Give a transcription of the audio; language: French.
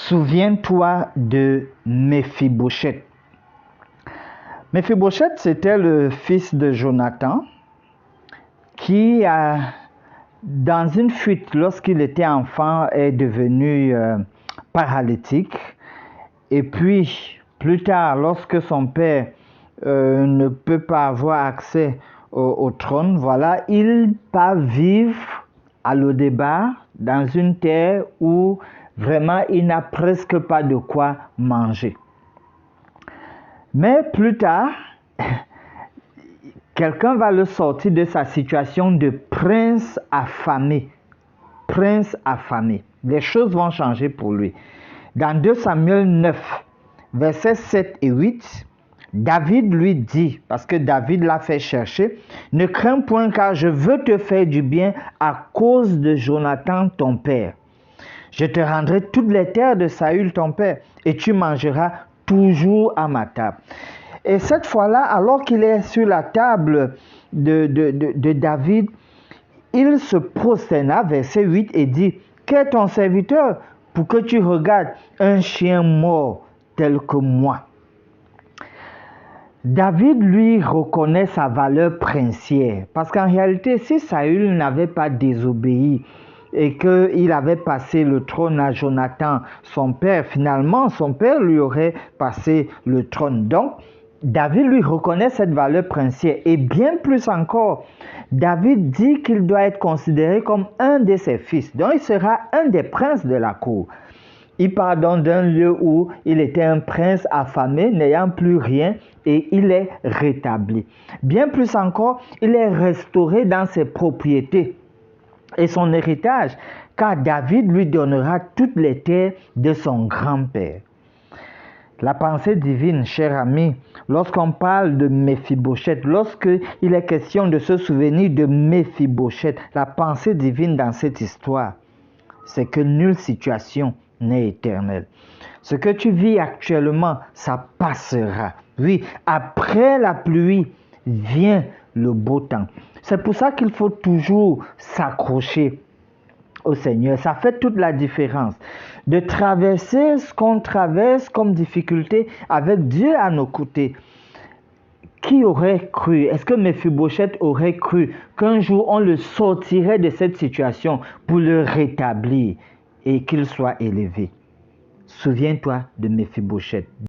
Souviens-toi de Méphibosheth. Méphibosheth, c'était le fils de Jonathan qui, dans une fuite, lorsqu'il était enfant, est devenu paralytique. Et puis, plus tard, lorsque son père ne peut pas avoir accès au trône, voilà, il part vivre à Lo-débar, dans une terre où vraiment il n'a presque pas de quoi manger. Mais plus tard, quelqu'un va le sortir de sa situation de prince affamé. Prince affamé. Les choses vont changer pour lui. Dans 2 Samuel 9, versets 7 et 8, David lui dit, parce que David l'a fait chercher, « Ne crains point car je veux te faire du bien à cause de Jonathan ton père. Je te rendrai toutes les terres de Saül ton père et tu mangeras toujours à ma table. » Et cette fois-là, alors qu'il est sur la table de David, il se prosterna, verset 8, et dit, « Qu'est ton serviteur pour que tu regardes un chien mort tel que moi ?» David, lui, reconnaît sa valeur princière. Parce qu'en réalité, si Saül n'avait pas désobéi et qu'il avait passé le trône à Jonathan, son père, finalement, son père lui aurait passé le trône. Donc, David lui reconnaît cette valeur princière. Et bien plus encore, David dit qu'il doit être considéré comme un de ses fils. Donc, il sera un des princes de la cour. Il part donc d'un lieu où il était un prince affamé, n'ayant plus rien, et il est rétabli. Bien plus encore, il est restauré dans ses propriétés et son héritage, car David lui donnera toutes les terres de son grand-père. La pensée divine, cher ami, lorsqu'on parle de Méphibosheth, lorsqu'il est question de se souvenir de Méphibosheth, la pensée divine dans cette histoire, c'est que nulle situation n'est éternelle. Ce que tu vis actuellement, ça passera. Oui, après la pluie vient le beau temps. C'est pour ça qu'il faut toujours s'accrocher au Seigneur. Ça fait toute la différence. De traverser ce qu'on traverse comme difficulté avec Dieu à nos côtés. Qui aurait cru, est-ce que Méphibosheth aurait cru qu'un jour on le sortirait de cette situation pour le rétablir et qu'il soit élevé? Souviens-toi de Méphibosheth.